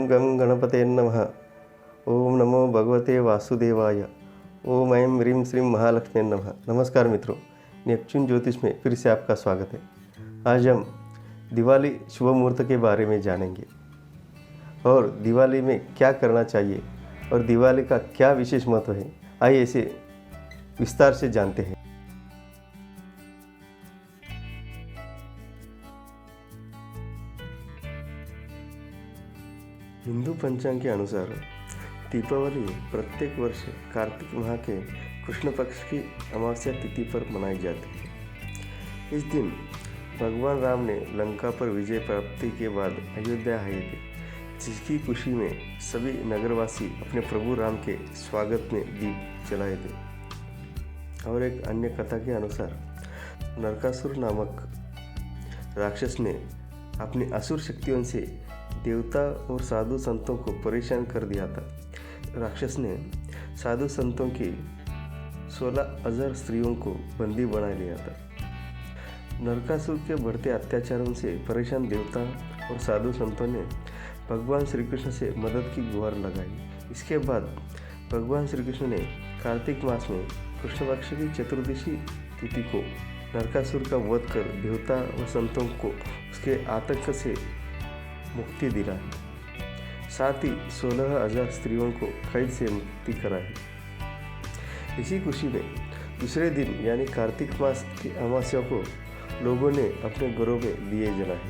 गं गं गणपते नमः। ओम नमो भगवते वासुदेवाय। ओम ऐं ह्रीं श्रीं महालक्ष्मी नमः। नमस्कार मित्रों, नेपच्यून ज्योतिष में फिर से आपका स्वागत है। आज हम दिवाली शुभ मुहूर्त के बारे में जानेंगे और दिवाली में क्या करना चाहिए और दिवाली का क्या विशेष महत्व है। आइए इसे विस्तार से जानते हैं। हिंदू पंचांग के अनुसार दीपावली प्रत्येक वर्ष कार्तिक माह के कृष्ण पक्ष की अमावस्या तिथि पर मनाई जाती है। इस दिन भगवान राम ने लंका पर विजय प्राप्ति के बाद अयोध्या आए थे, जिसकी खुशी में सभी नगरवासी अपने प्रभु राम के स्वागत में दीप जलाए थे। और एक अन्य कथा के अनुसार नरकासुर नामक राक्षस ने अपनी असुर शक्तियों से देवता और साधु संतों को परेशान कर दिया था। राक्षस ने साधु संतों की 16,000 स्त्रियों को बंदी बना लिया था। नरकासुर के बढ़ते अत्याचारों से परेशान देवता और साधु संतों ने भगवान श्री कृष्ण से मदद की गुहार लगाई। इसके बाद भगवान श्री कृष्ण ने कार्तिक मास में कृष्ण पक्ष की चतुर्दशी तिथि को नरकासुर का वध कर देवता और संतों को उसके आतंक से मुक्ति दिलाई। साथ ही 16,000 स्त्रियों को कैद से मुक्ति कराई। इसी खुशी में दूसरे दिन यानी कार्तिक मास की अमावस्या को लोगों ने अपने घरों में दिए जलाए।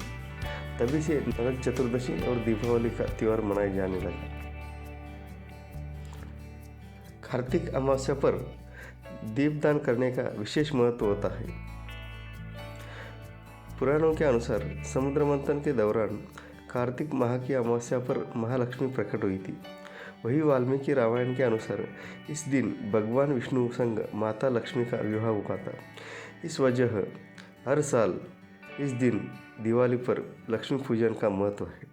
तभी से नरक चतुर्दशी और दीपावली का त्यौहार मनाए जाने लगा। कार्तिक अमावस्या पर दीपदान करने का विशेष महत्व होता है। पुराणों के अनुसार समुद्र मंथन के दौरान कार्तिक माह की अमावस्या पर महालक्ष्मी प्रकट हुई थी। वही वाल्मीकि रामायण के अनुसार इस दिन भगवान विष्णु संग माता लक्ष्मी का विवाह हुआ था। इस वजह हर साल इस दिन दिवाली पर लक्ष्मी पूजन का महत्व है।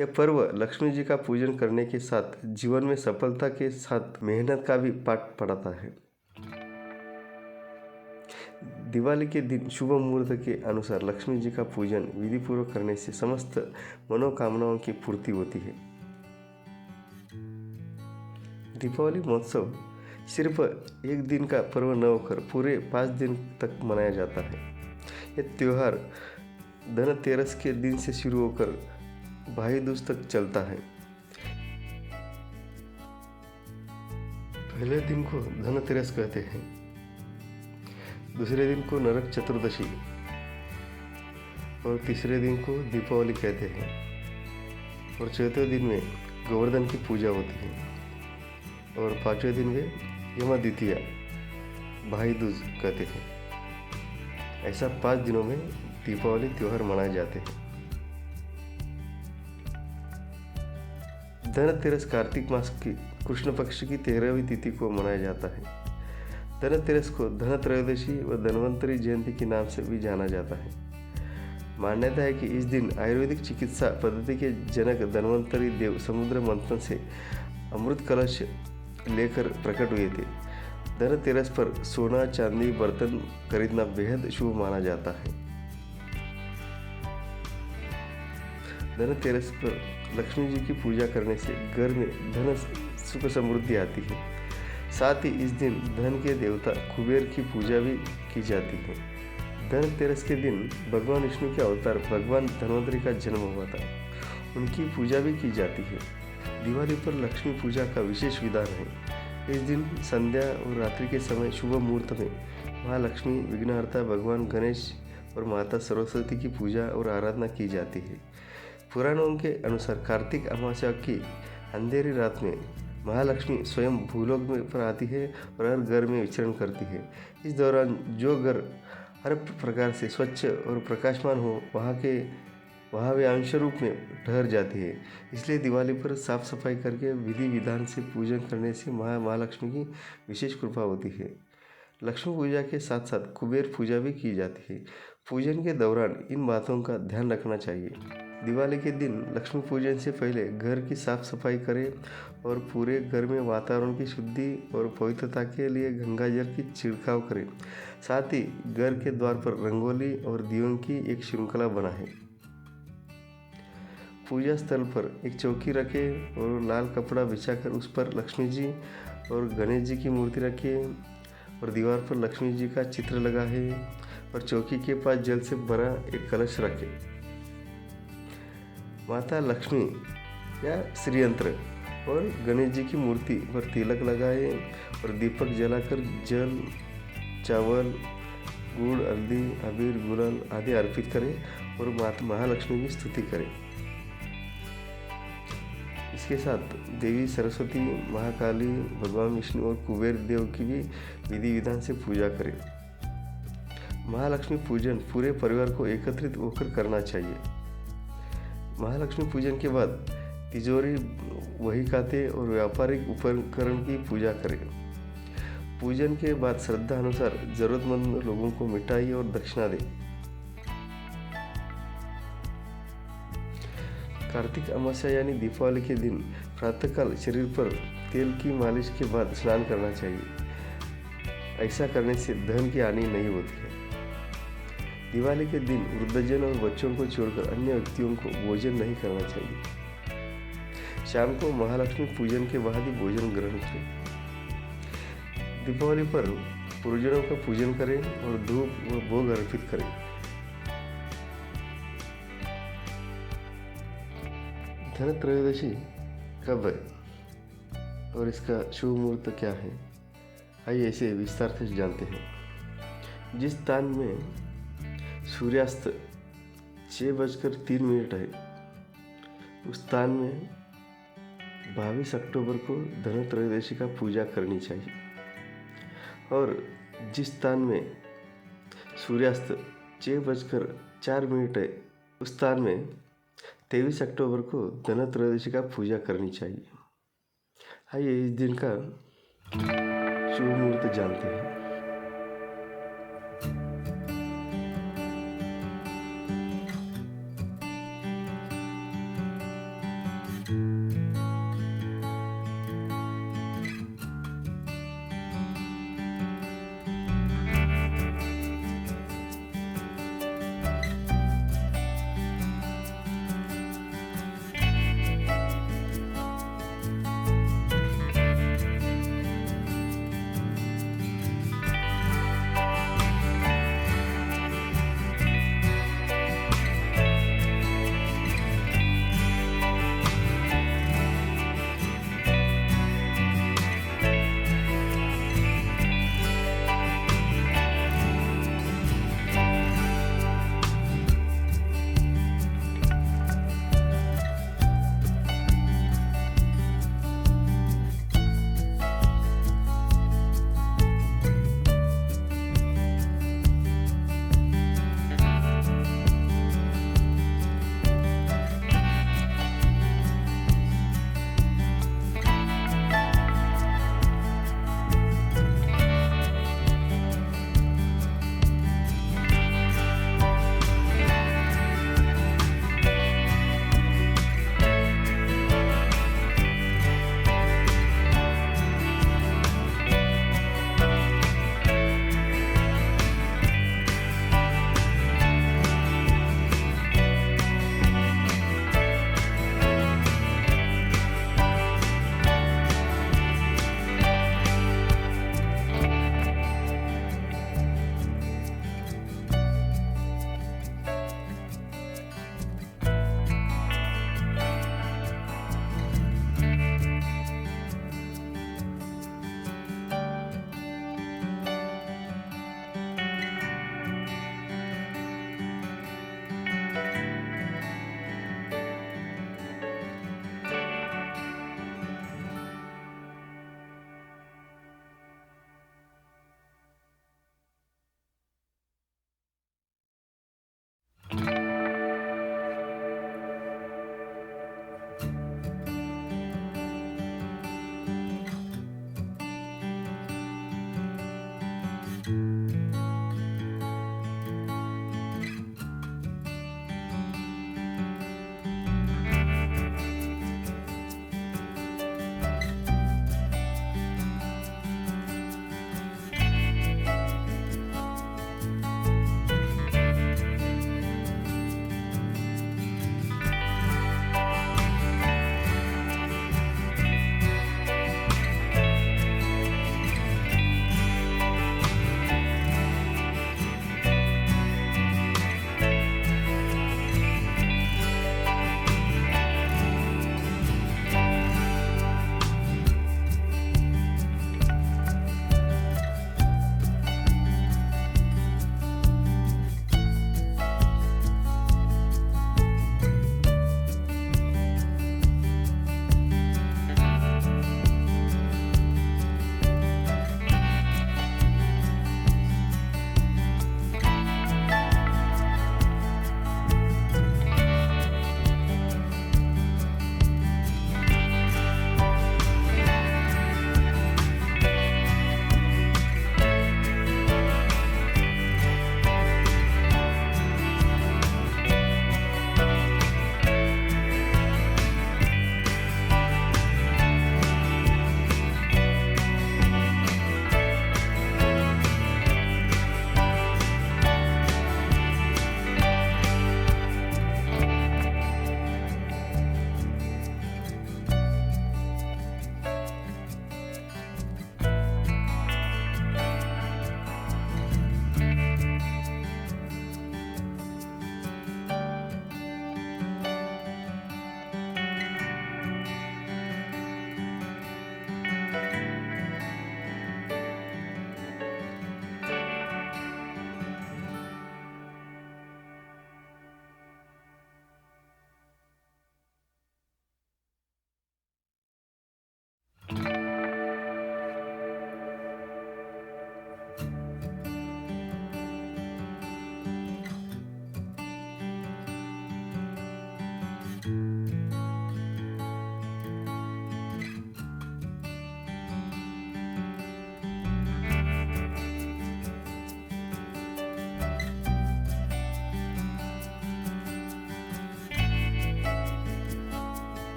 यह पर्व लक्ष्मी जी का पूजन करने के साथ जीवन में सफलता के साथ मेहनत का भी पाठ पढ़ाता है। दिवाली के दिन शुभ मुहूर्त के अनुसार लक्ष्मी जी का पूजन विधिपूर्वक करने से समस्त मनोकामनाओं की पूर्ति होती है। दीपावली महोत्सव सिर्फ एक दिन का पर्व न होकर पूरे 5 दिन तक मनाया जाता है। यह त्योहार धनतेरस के दिन से शुरू होकर भाई दूज तक चलता है। पहले दिन को धनतेरस कहते हैं, दूसरे दिन को नरक चतुर्दशी और तीसरे दिन को दीपावली कहते हैं और चौथे दिन में गोवर्धन की पूजा होती है और 5वें दिन में यम द्वितीया भाई दूज कहते हैं। ऐसा 5 दिनों में दीपावली त्यौहार मनाए जाते हैं। धनतेरस कार्तिक मास की कृष्ण पक्ष की 13वीं तिथि को मनाया जाता है। धनतेरस को धनत्रयोदशी व धन्वंतरी जयंती के नाम से भी जाना जाता है। मान्यता है कि इस दिन आयुर्वेदिक चिकित्सा पद्धति के जनक धन्वंतरी देव समुद्र मंथन से अमृत कलश लेकर प्रकट हुए थे। धनतेरस पर सोना चांदी बर्तन खरीदना बेहद शुभ माना जाता है। धनतेरस पर लक्ष्मी जी की पूजा करने से घर में धन सुख समृद्धि आती है। साथ ही इस दिन धन के देवता कुबेर की पूजा भी की जाती है। धनतेरस के दिन भगवान विष्णु के अवतार भगवान धन्वंतरी का जन्म हुआ था, उनकी पूजा भी की जाती है। दिवाली पर लक्ष्मी पूजा का विशेष विधान है। इस दिन संध्या और रात्रि के समय शुभ मुहूर्त में महालक्ष्मी, विघ्नहर्ता भगवान गणेश और माता सरस्वती की पूजा और आराधना की जाती है। पुराणों के अनुसार कार्तिक अमावस्या की अंधेरी रात में महालक्ष्मी स्वयं भूलोक में पर आती है और हर घर में विचरण करती है। इस दौरान जो घर हर प्रकार से स्वच्छ और प्रकाशमान हो वहाँ वे अंश रूप में ठहर जाती है। इसलिए दिवाली पर साफ सफाई करके विधि विधान से पूजन करने से महालक्ष्मी की विशेष कृपा होती है। लक्ष्मी पूजा के साथ साथ कुबेर पूजा भी की जाती है। पूजन के दौरान इन बातों का ध्यान रखना चाहिए। दिवाली के दिन लक्ष्मी पूजन से पहले घर की साफ सफाई करें और पूरे घर में वातावरण की शुद्धि और पवित्रता के लिए गंगा जल की छिड़काव करें। साथ ही घर के द्वार पर रंगोली और दियों की एक श्रृंखला बनाएं। पूजा स्थल पर एक चौकी रखें और लाल कपड़ा बिछाकर उस पर लक्ष्मी जी और गणेश जी की मूर्ति रखिए और दीवार पर लक्ष्मी जी का चित्र लगा है और चौकी के पास जल से भरा एक कलश रखें। माता लक्ष्मी या श्रीयंत्र और गणेश जी की मूर्ति पर तिलक लगाए और दीपक जलाकर जल, चावल, गुड़, हल्दी, अबीर, गुलाल आदि अर्पित करें और माता महालक्ष्मी की स्तुति करें। इसके साथ देवी सरस्वती, महाकाली, भगवान विष्णु और कुबेर देव की भी विधि विधान से पूजा करें। महालक्ष्मी पूजन पूरे परिवार को एकत्रित होकर करना चाहिए। महालक्ष्मी पूजन के बाद तिजोरी, वही खाते और व्यापारिक उपकरण की पूजा करें। पूजन के बाद श्रद्धा अनुसार जरूरतमंद लोगों को मिठाई और दक्षिणा दें। कार्तिक अमावस्या यानी दीपावली के दिन प्रातःकाल शरीर पर तेल की मालिश के बाद स्नान करना चाहिए। ऐसा करने से धन की हानि नहीं होती है। दिवाली के दिन वृद्धजन और बच्चों को छोड़कर अन्य व्यक्तियों को भोजन नहीं करना चाहिए। शाम को महालक्ष्मी पूजन के बाद ही भोजन ग्रहण करें। दीपावली पर पूर्वजों का पूजन करें और धूप व भोग अर्पित करें। धन त्रयोदशी कब है और इसका शुभ मुहूर्त क्या है, आइए इसे विस्तार से जानते हैं। जिस स्थान में सूर्यास्त 6:03 है, उस स्थान में 22 अक्टूबर को धन त्रयोदशी का पूजा करनी चाहिए और जिस स्थान में सूर्यास्त 6:04 है, उस स्थान में 23 अक्टूबर को धन त्रयोदशी का पूजा करनी चाहिए। आइए इस दिन का शुभ मुहूर्त जानते हैं।